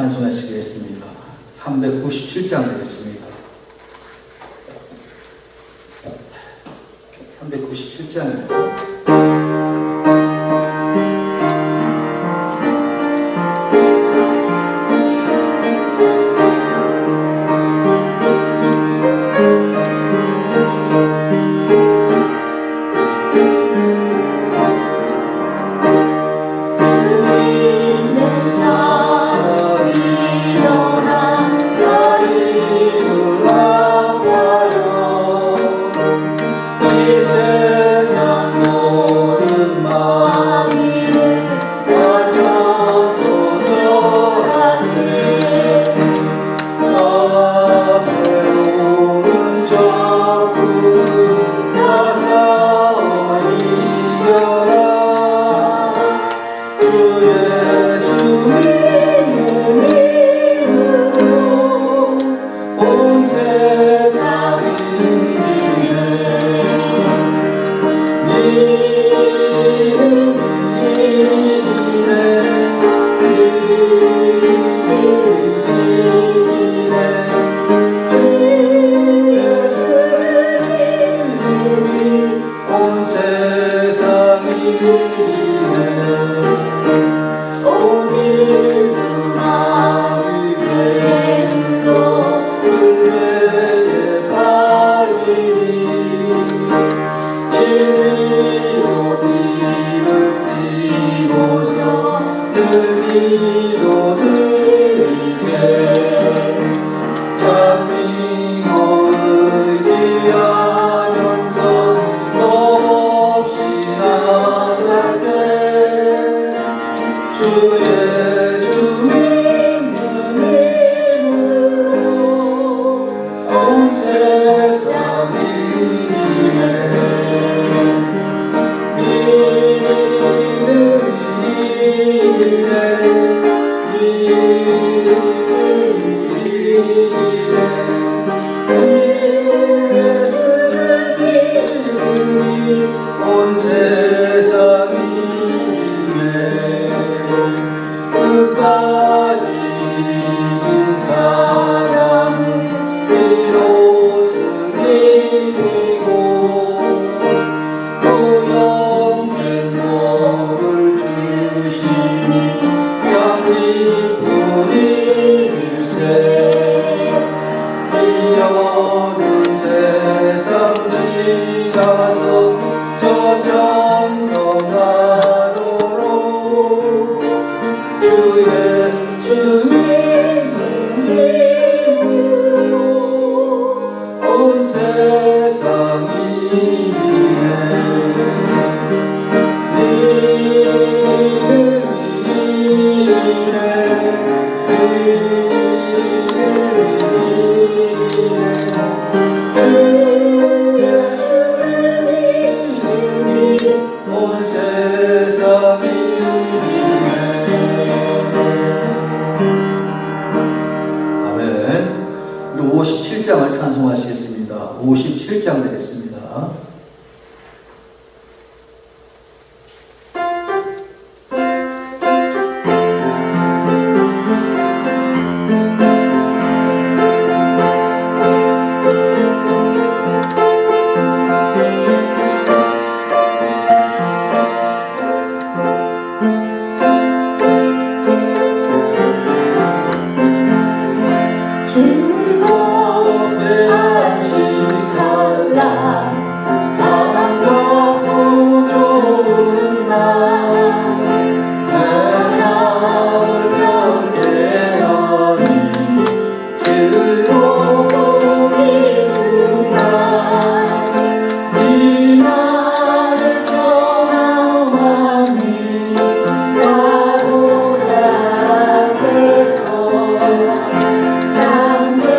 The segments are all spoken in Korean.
찬송하시겠습니다. 397장 되겠습니다. 397장입니다. 아멘. 57장을 찬송하시겠습니다. 57장 되겠습니다. 잠들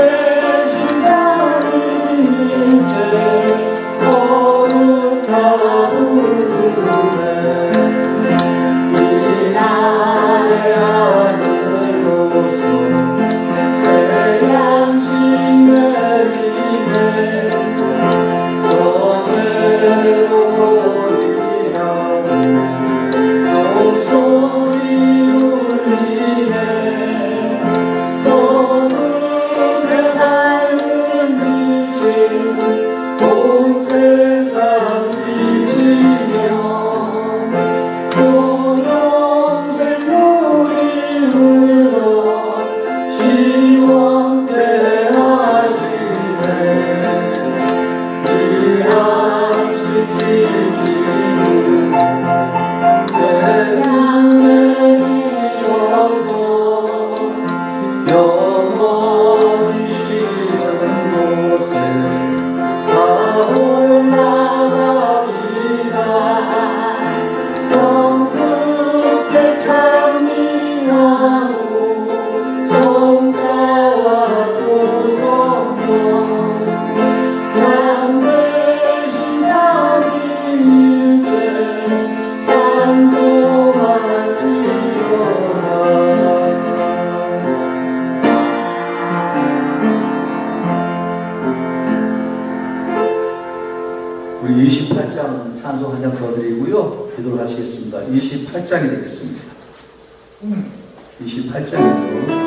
우리 28장 찬송 한 장 더 드리고요. 기도를 하시겠습니다. 28장이 되겠습니다. 28장이요.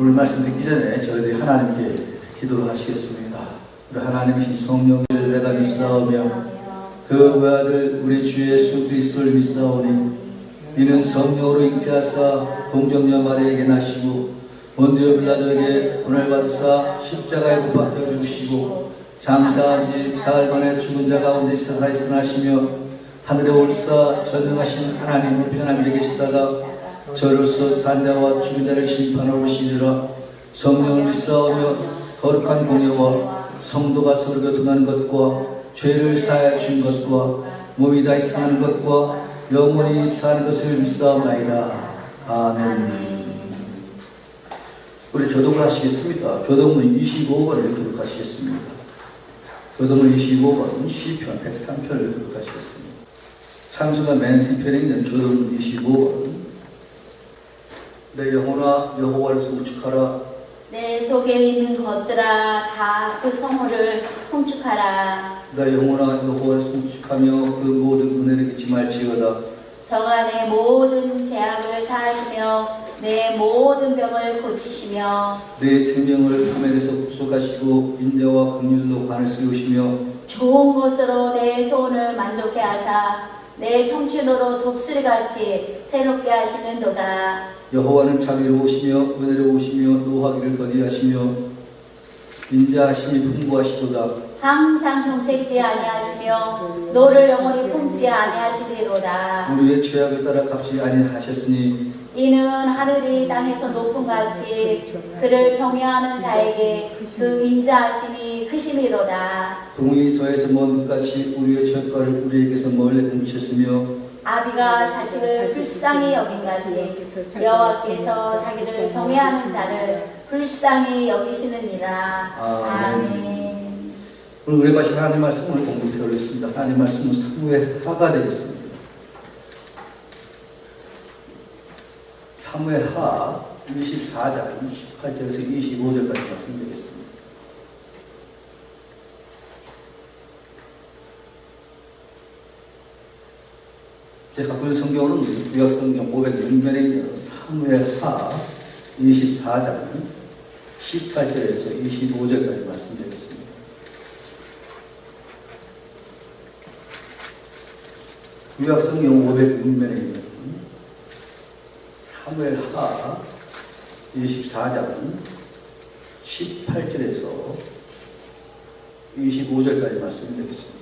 오늘 말씀 듣기 전에 저희들이 하나님께 기도를 하시겠습니다. 우리 하나님이신 성령을 내가 믿사오며 그 외아들 우리 주 예수 그리스도를 믿사오니 이는 성령으로 잉태하사 동정녀 마리아에게 나시고 본디오 빌라도에게 고난을 받으사 십자가에 못 박혀 죽으시고 장사한 지 사흘 만에 죽은 자 가운데 살아있으나시며 하늘에 올사 전능하신 하나님 우편한 데 계시다가 저로서 산자와 죽은 자를 심판하러 오시리라. 성령을 믿사오며 거룩한 공예와 성도가 서로 교통하는 것과 죄를 사하여 준 것과 몸이 다시 사는 것과 영원히 사는 것을 믿사옵나이다. 아멘. 우리 교독을 하시겠습니다. 교독문 25번을 교독하시겠습니다. 교독문 25번 시편 103편을 교독하시겠습니다. 찬송가 맨 뒤편에 있는 교독문 25번. 내 영혼아 여호와를 송축하라. 내 속에 있는 것들아 다 그 성호를 송축하라. 내 영혼아 여호와를 송축하며 그 모든 은혜를 잊지 말지어다. 저가 내 모든 죄악을 사하시며 내 모든 병을 고치시며 내 생명을 파멸에서 구속하시고 인자와 긍휼로 관을 씌우시며 좋은 것으로 내 소원을 만족해 하사 내 청춘으로 독수리같이 새롭게 하시는도다. 여호와는 자비로우시며 은혜로우시며 노하기를 더디하시며 인자하심이 풍부하시도다. 항상 정책지 아니하시며 노를 영원히 품지 아니하시리로다. 우리의 죄악을 따라 갚지 아니하셨으니 이는 하늘이 땅에서 높음같이 그를 경외하는 자에게 그 인자하심이 크심이로다. 동이 서에서 먼 끝까지 우리의 죄가를 우리에게서 멀리 옮기셨으며 아비가 자식을 불쌍히 여긴같이 여호와께서 자기를 경외하는 자를 불쌍히 여기시느니라. 아멘. 오늘 우리 같이 하나님 말씀을 공부해 올렸습니다. 하나님 말씀은 사무의 하가 되겠습니다. 사무엘하 24장 18절에서 25절까지 말씀드리겠습니다. 제가 갖고 있는 성경은 구약성경 506면에 있는 사무엘하 24장 18절에서 25절까지 말씀드리겠습니다. 구약성경 506면에 있는 사무엘하 24장 18절에서 25절까지 말씀드리겠습니다.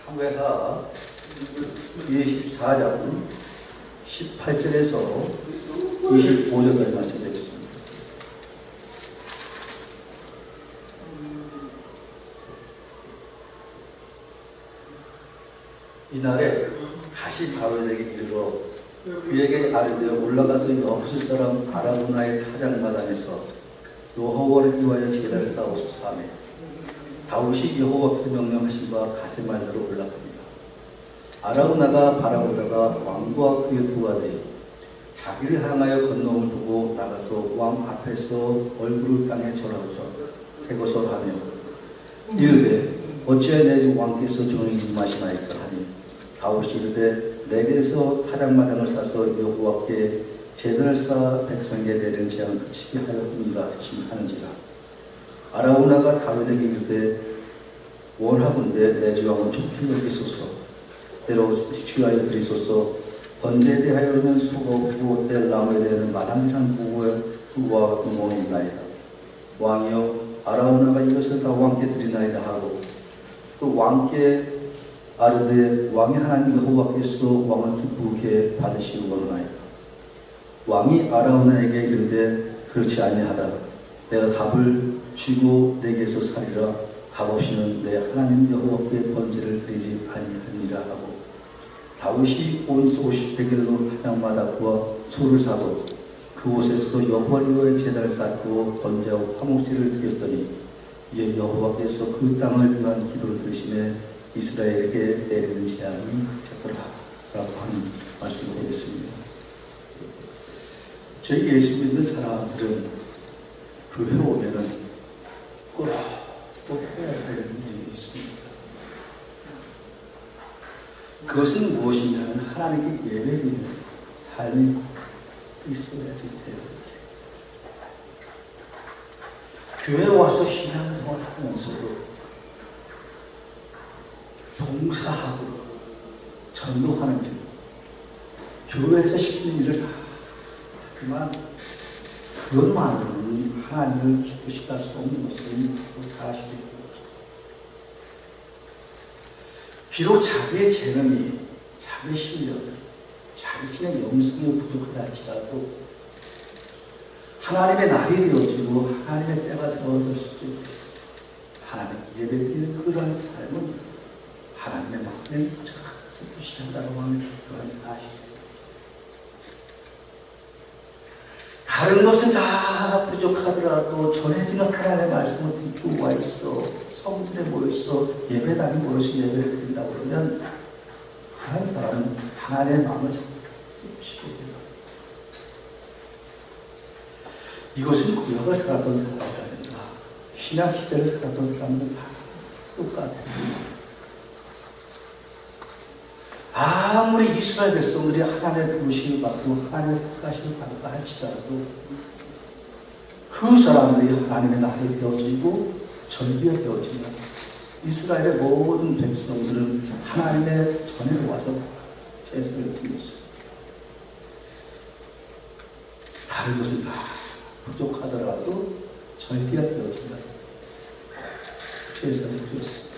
사무엘하 24장 18절에서 25절까지 말씀드리겠습니다. 이날에 다시 다윗에게 이르러 그에게 아뢰되 올라가서 여부스 사람 아라우나의 타작마당에서 여호와를 위하여 제단을 쌓으소서 하매 다윗이 여호와께서 명령하신 바 가세말대로 올라갑니다. 아라우나가 바라보다가 왕과 그의 부하들이 자기를 향하여 건너옴을 보고 나가서 왕 앞에서 얼굴을 땅에 대고서 하며 이르되 어찌하여 내 왕께서 종이 임하시나이까 하니 다윗이 이르되 내게서 타작마당을 사서 여호와께 제단을 쌓아 백성에게 내리는 재앙을 그치게 하였느니라 하는지라. 아라우나가 다윗에게 이르되 원하건대 내 주왕은 좋게 여기소서 때로 취하여 드리소서 번제에 대하여는 소가 없고 뗄 나무에 대하여는 마당산 부와 구멍이 있나이다. 왕이여 아라우나가 이것을 다 왕께 드리나이다 하고 또 왕께 아르되 왕의 하나님 여호와께서 왕을 기쁘게 받으시기 원하나이다. 왕이 아라우나에게 이르되 그렇지 아니하다. 내가 답을 쥐고 내게서 살리라. 값없이는 내 하나님 여호와께 번제를 드리지 아니하니라 하고 다윗이 온 50세겔로 타작마다 구워 소를 사고 그곳에서 여호와의 제단을 쌓고 번제하고 화목제를 드렸더니 이에 여호와께서 그 땅을 위한 기도를 들으시매 이스라엘에게 내리는 재앙이 쳤더라 라고 하는 말씀을 드리겠습니다. 저희 예수 믿는 사람들은 교회 오면은 꼭 해야 할 일이 있습니다. 그것은 무엇이냐면 하나님께 예배드리는 삶이 있어야지 돼요. 교회 와서 신앙생활 하면서도 봉사하고 전도하는 일, 교회에서 시키는 일을 다 하지만 그것만으로는 하나님을 기쁘시게 할 수 없는 것은 사실이고 비록 자기의 재능이, 자기 실력이, 자신의 영성이 부족하다 할지라도 하나님의 날이 되어지고 하나님의 때가 되어질 수도 있고 하나님 예배드리는 그러한 삶은 하나님의 마음에 기쁘시게 한다고 하는 그러한 사실이에요. 다른 것은 다 부족하더라도 전해지는 하나님의 말씀을 듣고 와 있어 성전에 모여있어 예배당에 모여서 예배를 드린다고 그러면 그런 사람은 하나님의 마음을 기쁘시게 해요. 이것은 구약을 살았던 사람이라든가 신약시대를 살았던 사람들은 다 똑같아요. 아무리 이스라엘 백성들이 하나님의 부르심을 받고 하나님의 택하심을 받았다 할지라도 그 사람들이 하나님의 날이 되어지고 절기가 되어지면 이스라엘의 모든 백성들은 하나님의 전에 와서 제사를 드렸어요. 다른 것은 다 부족하더라도 절기가 되어진다. 제사를 드렸습니다.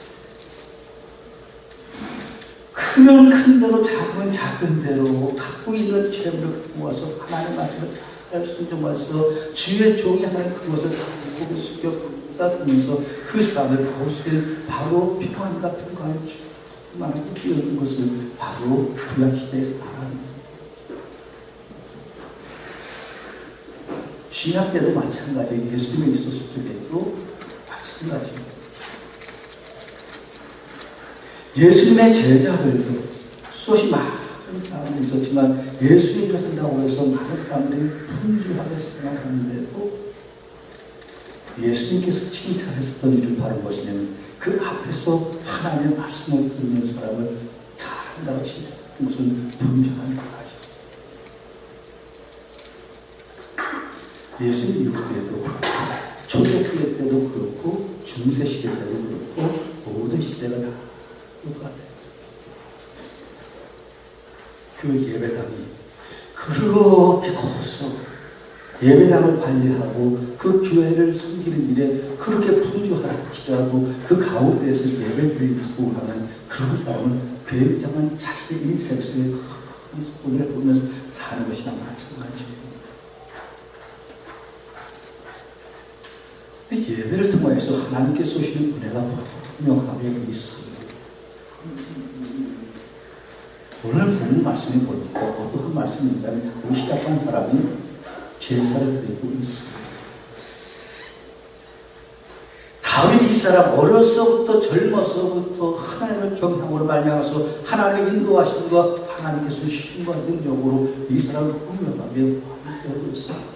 크면 큰 대로 작은 작은 대로 갖고 있는 재물을 갖고 와서 하나님의 말씀을 잘 순종해서 주의 종이 하나님 그것을 잘 고개 숙여 쓰다듬으면서 그 사람을 바울에게 바로 비판과 평가를 많은 뛰어든 것을 바로 구약시대에서 알아냅니다. 신약 때도 마찬가지예요. 예수님이 있었을 때도 마찬가지입니다. 예수님의 제자들도 수없이 많은 사람이 있었지만 예수님을 한다고 해서 많은 사람들이 분주하게 생각하는데도 예수님께서 칭찬했었던 일을 바로 보시면 그 앞에서 하나님의 말씀을 듣는 사람을 잘한다고 칭찬했던 것은 분명한 사실이죠. 예수님 이후 때도 그렇고 초대교회 때도 그렇고 중세시대 때도 그렇고 모든 시대가 다 똑같아요. 그 예배당이 그렇게 커서 예배당을 관리하고 그 교회를 섬기는 일에 그렇게 분주하지라도 그 가운데에서 예배드리는 수고하는 그런 사람은 굉장한 자신의 인생 속에 큰 수고를 보면서 사는 것이나 마찬가지예요. 예배를 통해서 하나님께 쏘시는 은혜가 분명하게 있어요. 오늘 본 말씀을 보니까 어떠한 말씀인가는 우리 시작한 사람이 제사를 드리고 있습니다. 다윗이 이 사람 어려서부터 젊어서부터 하나님을 경향으로 말미암아서 하나님의 인도하심과 하나님께서 신과 능력으로 이 사람을 분명하게 하고 있습니다.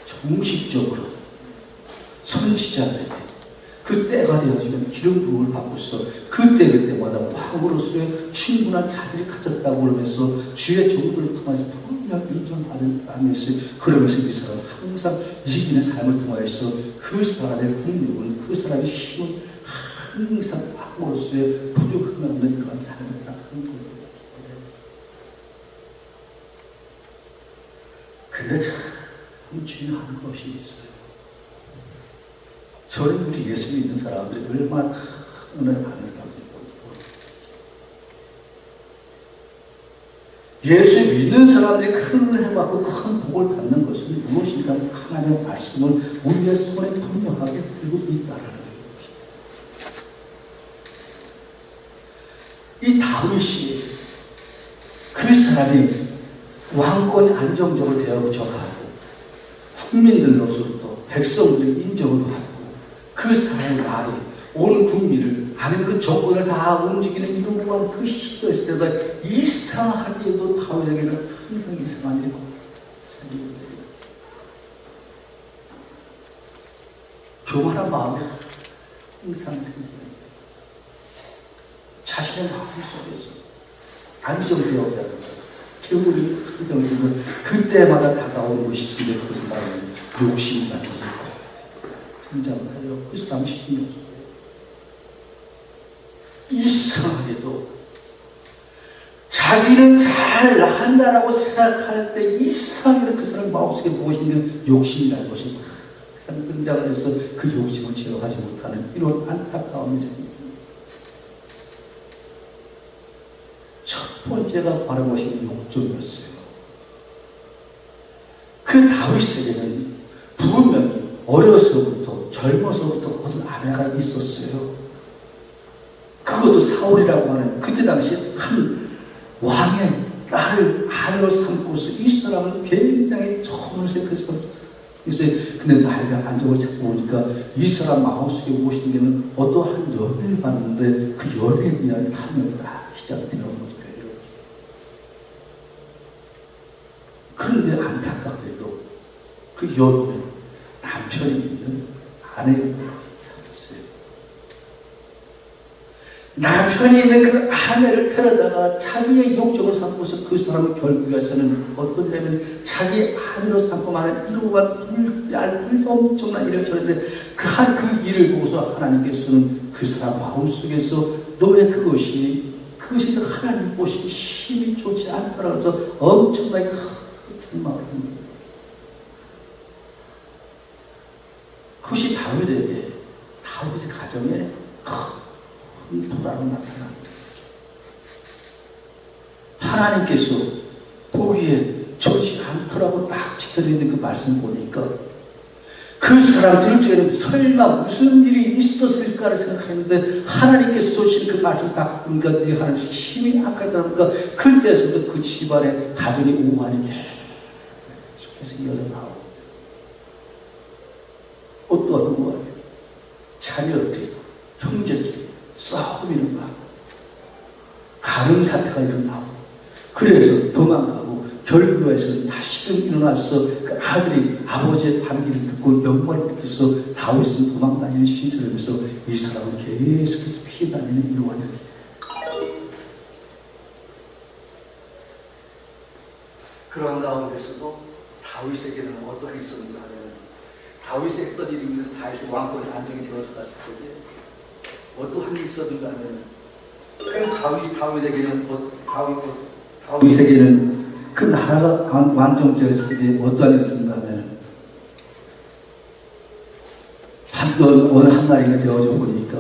정식적으로 선지자들에게 그 때가 되어지면 기름 부음을 받고서 그때마다 왕으로서의 충분한 자질을 가졌다고 그러면서 주의 종들을 통해서 분명 인정받은 사람이 있어요. 그러면서 이 사람은 항상 이기는 삶을 통해서 그 사람의 국력은 그 사람의 힘은 항상 왕으로서의 부족함이 없는 그런 삶을 살아가는 거예요. 근데 참 중요한 것이 있어요. 저는 우리 예수 믿는 사람들이 얼마나 큰 은혜를 받는 사람들이 예수 믿는 사람들이 큰 은혜를 받고 큰 복을 받는 것은 무엇인가 하나님의 말씀을 우리의 손에 분명하게 들고 있다는 것입니다. 이 다윗이 그 사람이 왕권이 안정적으로 되어져가고 국민들로서부터 백성들의 인정을 받고 그 사람의 말이 온 국민을 아니면 그 정권을 다 움직이는 이러한 그 시절에 있을 때가 이상하게도 다윗에게는 항상 이상한 일이 생기게 됩니다. 교만한 마음이 항상 생깁니다. 자신의 마음 속에서 안정되어야 하는 겨울이 항상 오는 그때마다 다가오는 것이 있는데 그것은 바로 욕심이라는 것이고 성장을 하여 그래서 당신이 이상하게도 자기는 잘 한다라고 생각할 때 이상하게도 그 사람 마음속에 무엇인가 욕심이라는 것이 항상 등장을 해서 그 욕심을 제어하지 못하는 이런 안타까움이 생깁니다. 첫 번째가 바로 것이 욕심이었어요. 그 다윗에게는 분명히 어려서부터 젊어서부터 어떤 아내가 있었어요. 그것도 사울이라고 하는 그때 당시 한 왕의 딸을 아내로 삼고서 이 사람은 굉장히 처음으로서 그래서 근데 나이가 안정을 찾고 보니까 이 사람 마음속에 무엇이 되면 어떠한 연애를 받는데 그 연애에 대한 탐욕이 다 시작되는 거죠. 그런데 안타깝게도 그 연애는 남편이 있는 아내가 있어요. 남편이 있는 그 아내를 데려다가 자기의 욕정을 삼고서 그 사람을 결국에서는 어떤 데는 자기 아내로 삼고만은 이러한 엄청난 일을 저랬는데 그 일을 보고서 하나님께서는 그 사람 마음속에서 너의 그것이 하나님 보시기 힘이 좋지 않더라고 해서 엄청나게 큰 책망을 합니다. 그것이 다윗의 가정에 큰 불안을 나타납니다. 하나님께서 보기에 좋지 않더라고 딱 지켜져 있는 그 말씀 보니까 그 사람들 중에는 설마 무슨 일이 있었을까를 생각했는데 하나님께서 주신 그 말씀 딱 듣니까 네 하나님 힘이 아까다니까 그때서부터 그 집안의 가정이 오만이 계속해서 일어나고 어떠한 오만이 자녀들이 형제들이 싸움이 일어나고 가늠사태가 일어나고 그래서 도망가고 결국에서 다시금 일어나서 그 아들이 아버지의 반기를 듣고 명령을 일으켜서 다윗은 도망다니는 신세를 위해서 이 사람은 계속해서 피해다니는 일원이에요. 그런 가운데서도 다윗에게는 어떤 일이 있었는가 하면 다윗의 했던 일입니다. 다윗이 왕권이 안정이 되어졌을 때 어떠한 일이 있었는가 하면 그 다윗에게는 그 나라가 완성되었을 때 어떠한 일이 있었는가 하면 어느 한 날이 되어져 보니까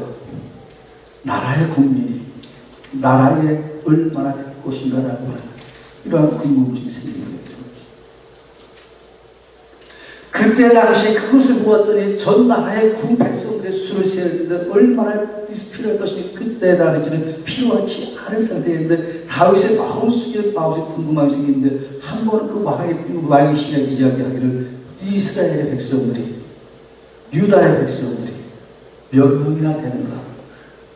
나라의 국민이 나라에 얼마나 될 것인가라고 하는 이러한 궁금증이 생기는 거예요. 그때 당시에 그것을 보았더니 전 나라의 군 백성들의 수를 세었는데 얼마나 필요할 것인가 그때 당시에는 필요하지 않은 상태였는데 다윗의 마음속에 궁금함이 생기는데 한 번 그 왕의 신에게 이야기하기를 이스라엘의 백성들이 유다의 백성들이 몇 명이나 되는가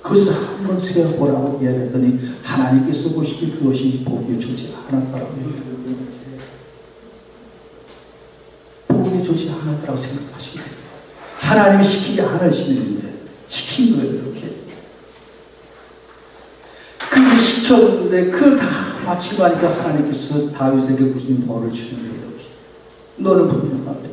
그것을 한번 세어보라고 이야기했더니 하나님께서 보시기 그것이 보기에 좋지 않았다라고 얘기했는데 보기에 좋지 않았다고 생각하시는 거예요. 하나님이 시키지 않으시는데 시킨 거예요. 이렇게 그렇게 시켰는데 그걸 다 마치고 하니까 하나님께서 다윗에게 무슨 벌을 주는 거예요. 이렇게 너는 분명하게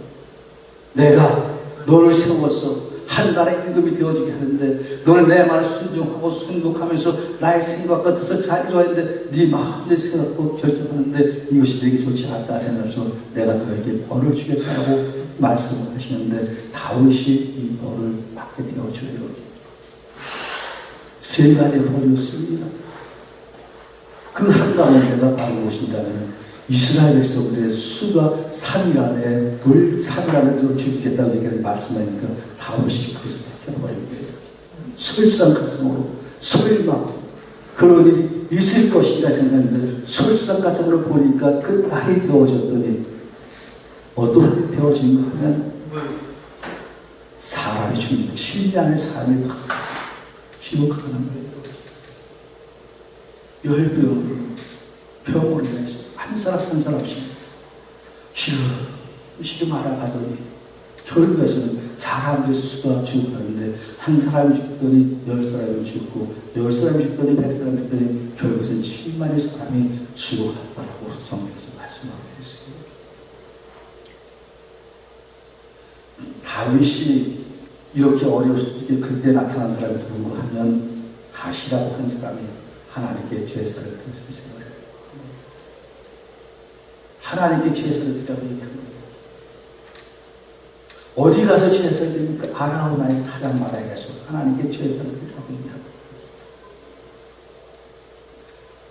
내가 너를 세워서 한 나라의 임금이 되어지게 하는데 너는 내 말을 순종하고 순독하면서 나의 생각과 뜻을 잘 이루었는데 네 마음을 생각하고 결정하는데 이것이 내게 좋지 않다 생각해서 내가 너에게 벌을 주겠다고 말씀을 하시는데 다윗이 이 벌을 받게 되어줘요. 세 가지의 벌이었습니다. 그 한가운데가 바로 무엇인가면 이스라엘 백성들의 수가 3일 안에 3일 안에 죽이겠다고 얘기하는 말씀하니까 다윗이 그것을 택해버린 거예요. 설상가상으로 설마 그런 일이 있을 것인가 생각했는데 설상가상으로 보니까 그 날이 되어졌더니 어떤 일이 되어진가 하면 사람이 죽는 7년의 사람이 다 지옥하는 거예요. 병으로 인해서 한 사람 한 사람씩 시름 알아가더니 결국에서는 사람들의 수가 죽었는데 한 사람이 죽더니 10사람이 죽고 10사람이 죽더니 100사람이 죽더니 결국에는 7만의 사람이 죽어갔다라고 성경에서 말씀하고 있습니다. 다윗이 이렇게 어려웠을 때 그때 나타난 사람이 누군가 하면 가시라고 한 사람이 하나님께 제사를 드렸습니다. 하나님께 제사를 드리라고 얘기한 거예요. 어디 가서 제사를 드립니까? 아라우나의 가장 마다에 가서 하나님께 제사를 드리라고 얘기한 거예요.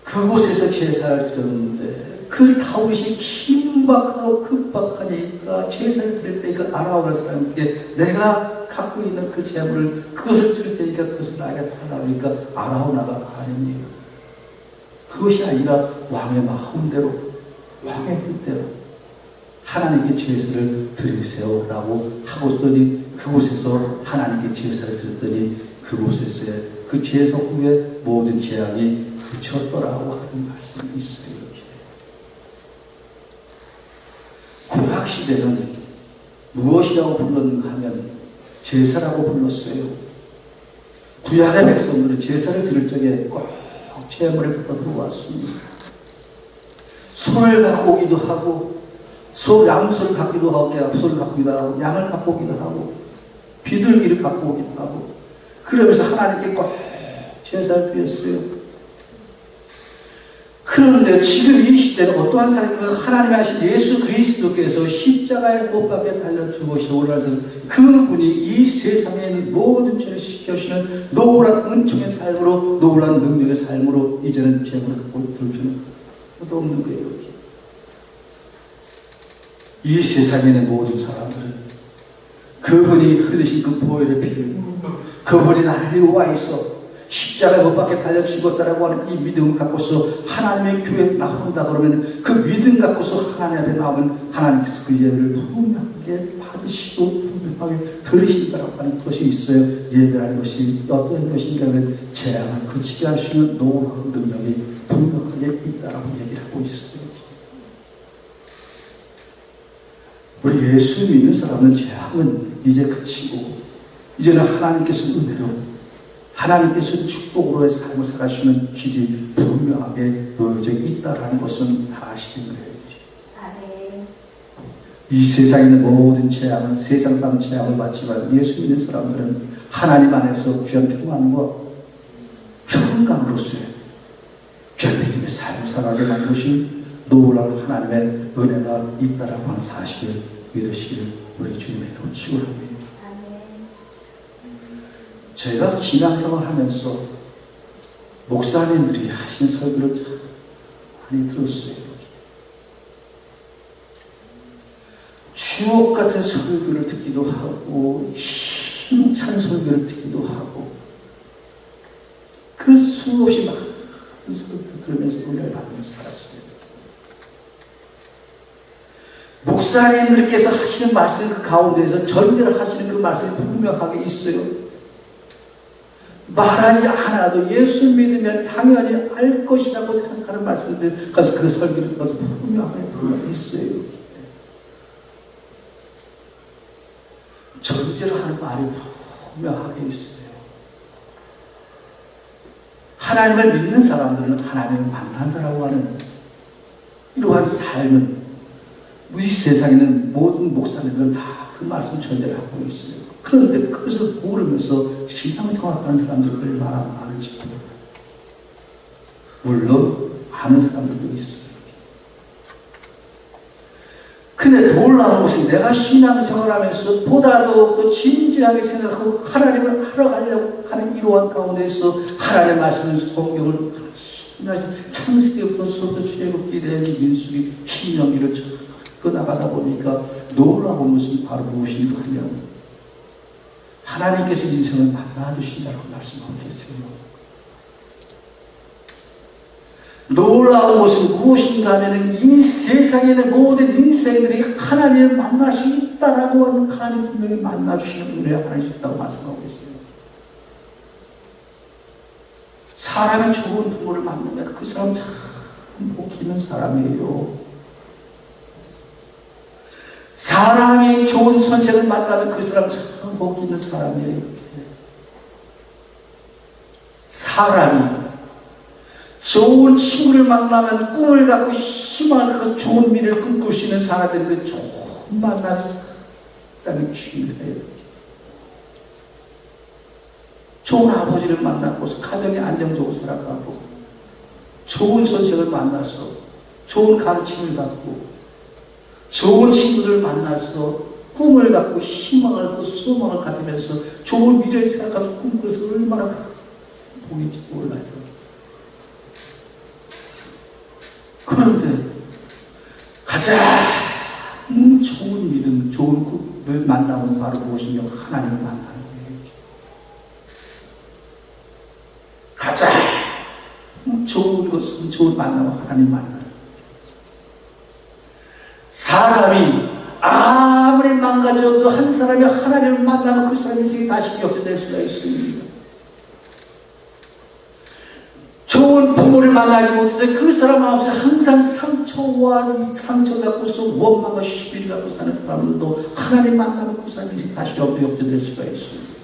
그곳에서 제사를 드렸는데 그 다윗이 긴박하고 급박하니까 제사를 드릴 때니까 아라우나 사람에게 내가 갖고 있는 그 재물을 그것을 드릴 테니까 그것을 나에게 달라고 하니까 아라우나가 아닙니다. 그것이 아니라 왕의 마음대로 왕의 뜻대로 하나님께 제사를 드리세요 라고 하고더니 그곳에서 하나님께 제사를 드렸더니 그곳에서의 그 제사 후에 모든 재앙이 그쳤더라고 하는 말씀이 있어요. 구약시대는 무엇이라고 불렀는가 하면 제사라고 불렀어요. 구약의 백성들은 제사를 드릴 적에 꼭 제물에 붙어 들어왔습니다. 소를 갖고 오기도 하고 양소를 갖기도 하고 소를 갖고 오기도 하고 양을 갖고 오기도 하고 비둘기를 갖고 오기도 하고 그러면서 하나님께 꼭 제사를 드렸어요. 그런데 지금 이 시대는 어떠한 사람이면 하나님이 하신 예수 그리스도께서 십자가에 못 박혀 달려 죽으시고 올라서 그분이 이 세상에 있는 모든 죄를 씻겨주시는 놀라운 은총의 삶으로 놀라운 능력의 삶으로 이제는 제물을 갖고 들 필요는 없는 거예요. 이 세상에 있는 모든 사람들은 그분이 흘리신 그 보혈의 피, 그분이 나를 위해 와 있어 십자가에 못 박혀 달려 죽었다라고 하는 이 믿음을 갖고서 하나님의 교회에 나온다 그러면 그 믿음 갖고서 하나님 앞에 나오면 하나님께서 그 예배를 분명하게 받으시고 분명하게 들으신다라고 하는 것이 있어요. 예배라는 것이 어떤 것인가 하면 재앙을 그치게 할 수 있는 놀라운 능력이 분명하게 있다라고 얘기를 하고 있어요. 우리 예수 믿는 사람은 재앙은 이제 그치고 이제는 하나님께서 은혜로 하나님께서 축복으로의 삶을 살아주시는 길이 분명하게 놓여져 있다라는 것은 사실인 거예요. 이 세상에 있는 모든 재앙은 세상 사람 재앙을 받지만 예수 믿는 사람들은 하나님 안에서 귀한 평안과 평강으로서의 귀한 믿음의 삶을 살아가게 만드신 놀라운 하나님의 은혜가 있다라고 하는 사실을 믿으시기를 우리 주님의 이름으로 축원합니다. 제가 신앙생활 하면서 목사님들이 하신 설교를 참 많이 들었어요. 주옥 같은 설교를 듣기도 하고 힘찬 설교를 듣기도 하고 그 수없이 많은 설교를 들으면서 은혜를 받으면서 살았어요. 목사님들께서 하시는 말씀 그 가운데에서 전제를 하시는 그 말씀이 분명하게 있어요. 말하지 않아도 예수 믿으면 당연히 알 것이라고 생각하는 말씀들 가서 그 설교를 가서 분명하게 있어요. 전제를 하는 말이 분명하게 있어요. 하나님을 믿는 사람들은 하나님을 만난다라고 하는 이러한 삶은 이 세상에는 모든 목사님들은 다 그 말씀 전제를 하고 있어요. 그런데 그것을 모르면서 신앙생활하는 사람들이 얼마나 많은지 물론 아는 사람들도 있어요. 근데 놀라운 것은 내가 신앙생활하면서 보다 더욱더 진지하게 생각하고 하나님을 하러 가려고 하는 이러한 가운데서 하나님의 말씀을 성경을 창세기부터 수부터 출애굽기 레위기 민수기 신명기를 나가다 보니까 놀라운 것은 바로 무엇인가 하면 하나님께서 인생을 만나주신다고 말씀하고 계세요. 놀라운 것은 무엇인가 하면 이 세상에 있는 모든 인생들이 하나님을 만날 수 있다라고 하는 하나님 분명히 만나주시는 은혜가 하나님 있다고 말씀하고 계세요. 사람이 좋은 부모를 만나면 그 사람 참 복 있는 사람이에요. 사람이 좋은 선생을 만나면 그 사람 참 복 있는 사람이에요. 사람이 좋은 친구를 만나면 꿈을 갖고 희망을 갖고 좋은 미래를 꿈꿀 수 있는 사람들은 그 좋은 만남이 있다는 취미예요. 좋은 아버지를 만나고서 가정이 안정적으로 살아가고 좋은 선생을 만나서 좋은 가르침을 받고 좋은 친구들 만나서 꿈을 갖고 희망을 갖고 소망을 가지면서 좋은 미래를 생각하면서 꿈꾸면서 얼마나 복인지 몰라요. 그런데 가장 좋은 믿음, 좋은 꿈을 만나면 바로 무엇이며 하나님을 만나는 거예요. 가장 좋은 것은 좋은 만남은 하나님 만나는 거예요. 사람이 아무리 망가져도 한 사람이 하나님을 만나면 그 사람 인생이 다시 역전될 수가 있습니다. 좋은 부모를 만나지 못해서 그 사람 마음속에 항상 상처 갖고서 원망과 시비를 갖고 사는 사람들도 하나님 만나면 그 사람 인생이 다시 역전될 수가 있습니다.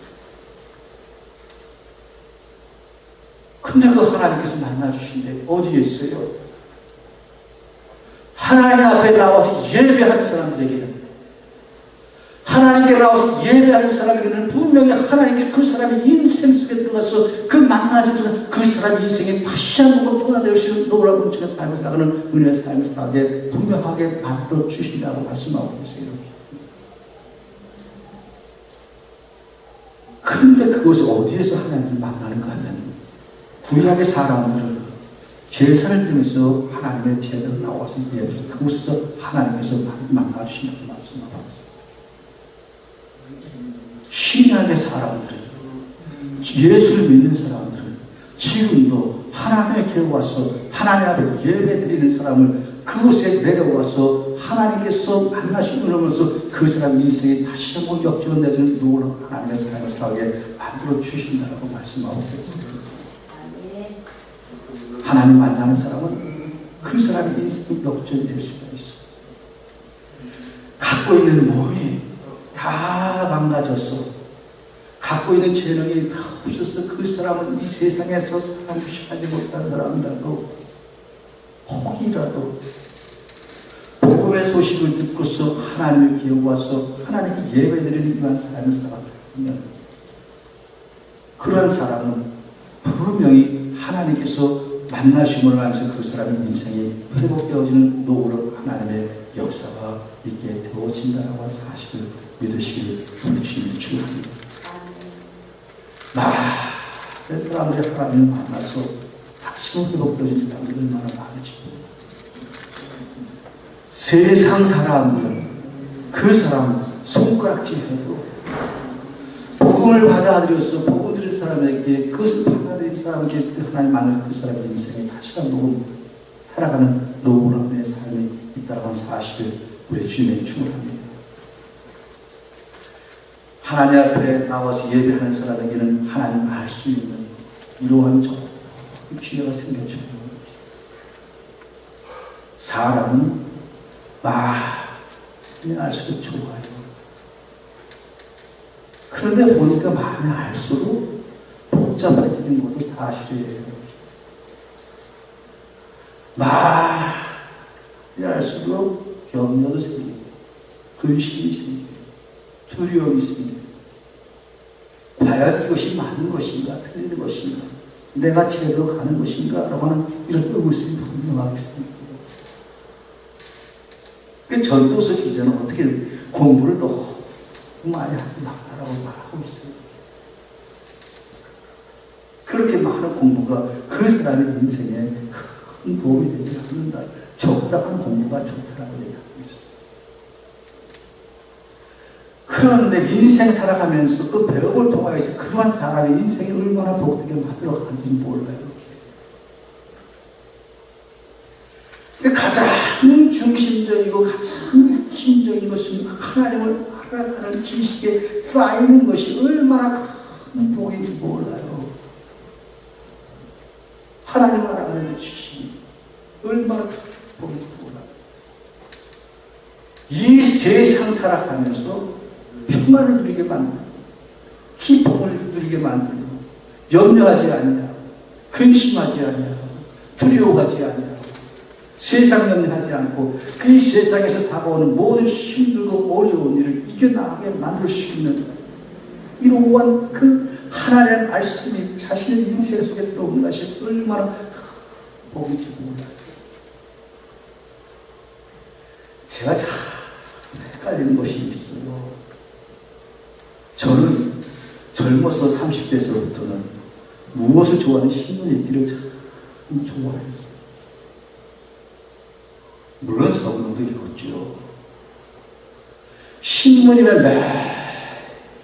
근데 그 하나님께서 만나주신데 어디에 있어요? 하나님 앞에 나와서 예배하는 사람들에게는 하나님께 나와서 예배하는 사람에게는 분명히 하나님께 그 사람의 인생 속에 들어가서 그 만나주면서 그 사람의 인생에 다시 한번 통화될 수 있는 놀라운 음침한 삶을 살아가는 은혜의 삶을 살아가게 분명하게 만들어 주신다고 말씀하고 계세요. 그런데 그것을 어디에서 하나님을 만나는가 하면 구약의 사람들은 제사를 드리면서 하나님의 제대로 나와서 예배해서 그곳에서 하나님께서 만나주신다고 말씀하고 있습니다. 신약의 사람들은, 예수를 믿는 사람들은 지금도 하나님께 와서 하나님 앞에 예배 드리는 사람을 그곳에 내려와서 하나님께서 만나신 은혜로서 그 사람 인생이 다시 한번 역전을 내주는 노릇 하나님의 사랑을 살게 만들어 주신다고 말씀하고 계십니다. 하나님 만나는 사람은 그 사람의 인생이 역전될 수가 있어. 갖고 있는 몸이 다 망가졌어. 갖고 있는 재능이 다 없어서 그 사람은 이 세상에서 사람 무시하지 못한 사람이라도 혹이라도 복음의 소식을 듣고서 하나님을 기억와서 하나님께 예배드리는 이러한 삶을 살아가면 그러한 사람은 분명히 하나님께서 만나심을 하면서 그 사람의 인생이 회복되어지는 노릇 하나님의 역사가 있게 되어진다는 사실을 믿으시길 주님이 축원합니다. 많은 사람들이 하나님을 만나서 다시금 회복되어진 사람들이 얼마나 많은지. 세상 사람들은 그 사람 손가락질해도 복음을 받아들여서 복음 들은 사람에게 그것을 받아들인 사람에게 하나님 만날 그 사람의 인생에 다시 한번 살아가는 노후람의 삶이 있다는 하는 사실을 우리 주님의 축원합니다. 하나님 앞에 나와서 예배하는 사람에게는 하나님 알 수 있는 이러한 좋은 기회가 생겼죠. 사람은 많이 알수록 좋아요. 그런데 보니까 많이 알수록 복잡해지는 것도 사실이에요. 많이 알수록 염려도 생기고 근심이 생기고 두려움이 생기고 과연 이것이 맞는 것인가 틀린 것인가 내가 제대로 가는 것인가 라고 하는 이런 의구심이 분명하게 생깁니다. 그 전도서 기자는 어떻게 공부를 너무 많이 하지 말라고 말하고 있어요. 그렇게 많은 공부가 그 사람의 인생에 큰 도움이 되지 않는다. 적당한 공부가 좋다라고 얘기하고 있어요. 그런데 인생 살아가면서 그 배움을 통하여서 그러한 사람의 인생이 얼마나 복되게 만들어가는지 몰라요. 근데 가장 중심적이고 가장 핵심적인 것은 하나님을 알아가는 지식에 쌓이는 것이 얼마나 큰 복인지 몰라요. 하나님을 알아가는 지식이 얼마나 큰 복인지 몰라요. 이 세상 살아가면서 평안을 누리게 만들고 기쁨을 누리게 만들고 염려하지 않냐 근심하지 않냐 두려워하지 않냐 세상 염려하지 않고 그 세상에서 다가오는 모든 힘들고 어려운 일을 이겨나가게 만들 수 있는 이러한 그 하나님의 말씀이 자신의 인생 속에 들어오는 것이 얼마나 복인지 몰라요. 제가 참 헷갈리는 것이 있어요. 저는 젊어서 30대에서부터는 무엇을 좋아하는 신문 읽기를 참 좋아했어요. 물론 성경도 읽었죠. 신문이면 매일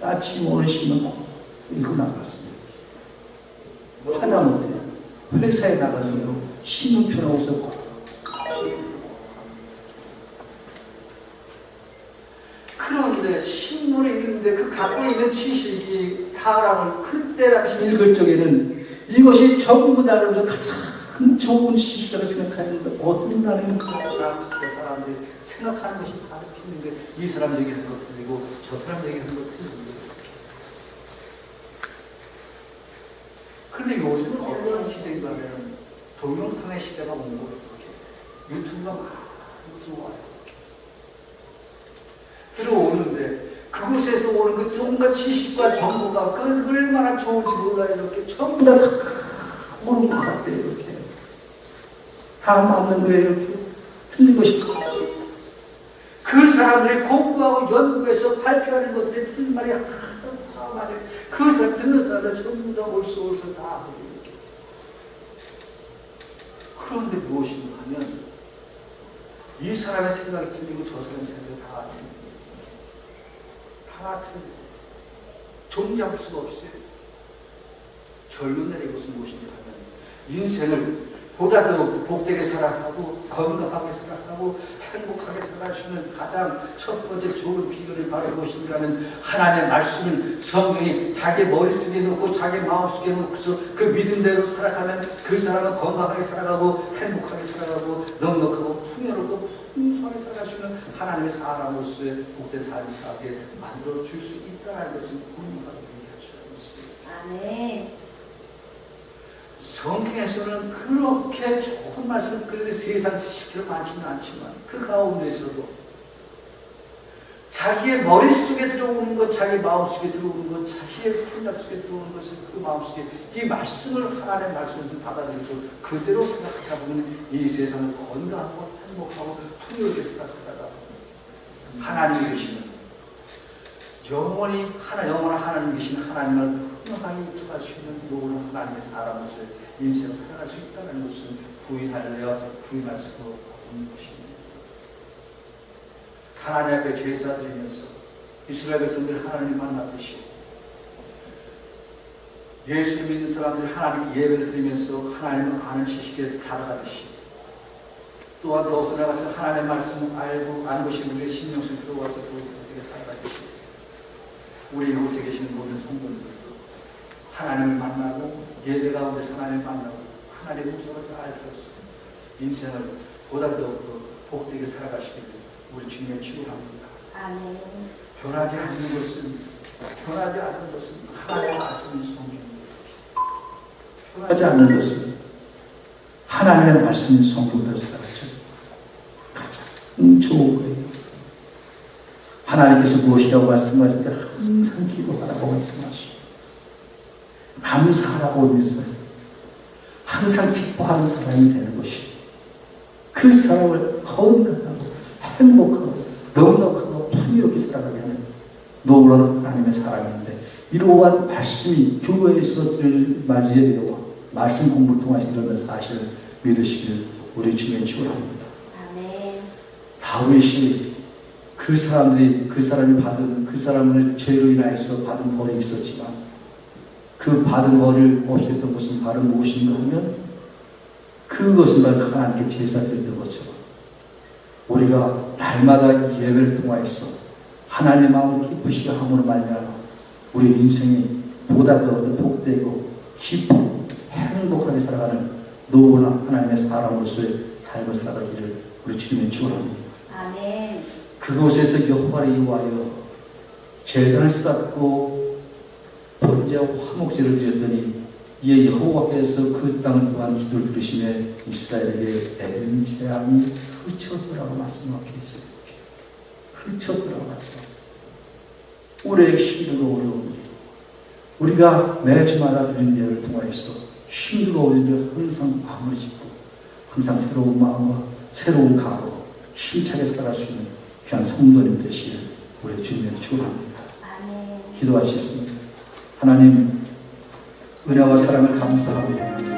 아침 오는 신문 꼭 읽고 나갔어요. 하다못해 회사에 나가서도 신문 펴놓고서 꼭. 그런데 신문을 읽는데 그 갖고 있는 지식이 사람을 그때 당시 읽을 적에는 이것이 전부 다른 가장 좋은 지식이라고 생각하는데 어떤 날에는 그 사람들이 생각하는 것이 다 틀린데 이 사람 얘기하는 것 틀리고 저 사람 얘기하는 것 틀린데 그런데 요즘은 어떤 시대인가 하면 동영상의 시대가 온 거예요. 유튜브가 많이 들어와요. 들어오는데 그곳에서 오는 그 온갖 지식과 정보가 그 얼마나 좋은지 몰라요. 이렇게 전부 다 옳은 것 같아요. 이렇게 다 맞는 거예요. 이렇게 틀린 것이 그 사람들이 공부하고 연구해서 발표하는 것들이 틀린 말이 다 맞아요. 그 사람 듣는 사람들 전부 다 옳소 다 이렇게. 그런데 무엇인가 하면 이 사람의 생각이 틀리고 저 사람의 생각이 다 하나같은 존재할 수가 없어요. 결론 내린 것은 무엇인지 하면 인생을 보다 더 복되게 살아가고 건강하게 살아가고 행복하게 살아가시는 가장 첫 번째 좋은 비결이 바로 무엇인가는 하나님의 말씀을 성경이 자기 머릿속에 놓고 자기 마음속에 놓고서 그 믿음대로 살아가면 그 사람은 건강하게 살아가고 행복하게 살아가고 넉넉하고 풍요롭고 풍성하게 살아가시는 하나님의 사람으로서의 복된 삶을 살게 만들어줄 수 있다는 것을 분명하게 얘기하시고 있어요. 아멘. 성경에서는 그렇게 좋은 말씀을 그런데 세상 지식처럼 많지는 않지만 그 가운데서도 자기의 머릿속에 들어오는 것, 자기 마음속에 들어오는 것, 자기의 생각 속에 들어오는 것을 그 마음속에 이 말씀을 하나님의 말씀을 받아들여서 그대로 생각하다 보면 이 세상을 건강하고 행복하고 풍요롭게 생각하다가 하나님이 계시는 영원한 하나님 계신 하나님을 흥하게 입증할 수 있는 놀라운 하나님의 사람으로서 인생을 살아갈 수 있다는 것은 부인할 수가 없는 것입니다. 하나님 앞에 제사 드리면서 이스라엘 백성들이 하나님을 만났듯이 예수를 믿는 사람들이 하나님께 예배를 드리면서 하나님을 아는 지식에 자라가듯이 또한 더욱 나아가서 하나님의 말씀을 알고 아는 것이 우리의 심령 속에 들어와서 그렇게 살아가듯이 우리 이곳에 계시는 모든 성도들도 하나님을 만나고 예배 가운데서 하나님을 만나고 하나님의 음성을 잘 들었어 인생을 보다 더욱 복되게 살아가시기를 우리 주님의 축원합니다. 아멘. 변하지 않는 것은 하나님의 말씀이 성경입니다. 변하지 않는 것은 하나님의 말씀이 성경대로 살아가죠. 가장 좋은 거예요. 하나님께서 무엇이라고 말씀하실 때 항상 기도하라고 말씀하시고 감사하라고 말씀하시고 항상 기뻐하는 사람이 되는 것이 그 사람을 건강하고 행복하고 넉넉하고 풍요롭게 살아가게 하는 놀라운 하나님의 사람인데 이러한 말씀이 교회에서 맞이해 되고 말씀 공부를 통해서 이런 사실을 믿으시길 우리 주님의 축원합니다. 아멘. 다윗이 그 사람이 받은 그 사람을 죄로 인하여서 받은 벌이 있었지만 그 받은 벌을 없앴던 것은 바로 무엇인가 하면 그것은 바로 하나님께 제사 드렸던 것처럼 우리가 날마다 예배를 통하여서 하나님의 마음을 기쁘시게 함으로 말미암아 우리 인생이 보다 더 복되고 기쁘고 행복하게 살아가는 노후나 하나님의 사람으로서의 삶을 살아가기를 우리 주님의 축원합니다. 아멘. 그곳에서 여호와를 이루하여 제단을 쌓고 번제하고 화목제를 지었더니 이에 여호와께서 그 땅을 구한 기도를 들으시며 이스라엘에게 애굽 재앙이 그쳤더라고 말씀하고 있어요. 그쳤더라고 말씀하고 있어요. 올해 힘들고 어려운 일 우리가 매주마다 드린 예를 통해서 힘들고 어려운 일을 항상 마음을 짓고 항상 새로운 마음과 새로운 각오로 힘차게 살아갈 수 있는 귀한 성도님 되시길 우리 주님의 축원합니다. 아멘. 기도하시겠습니다. 하나님 은혜와 사랑을 감사하고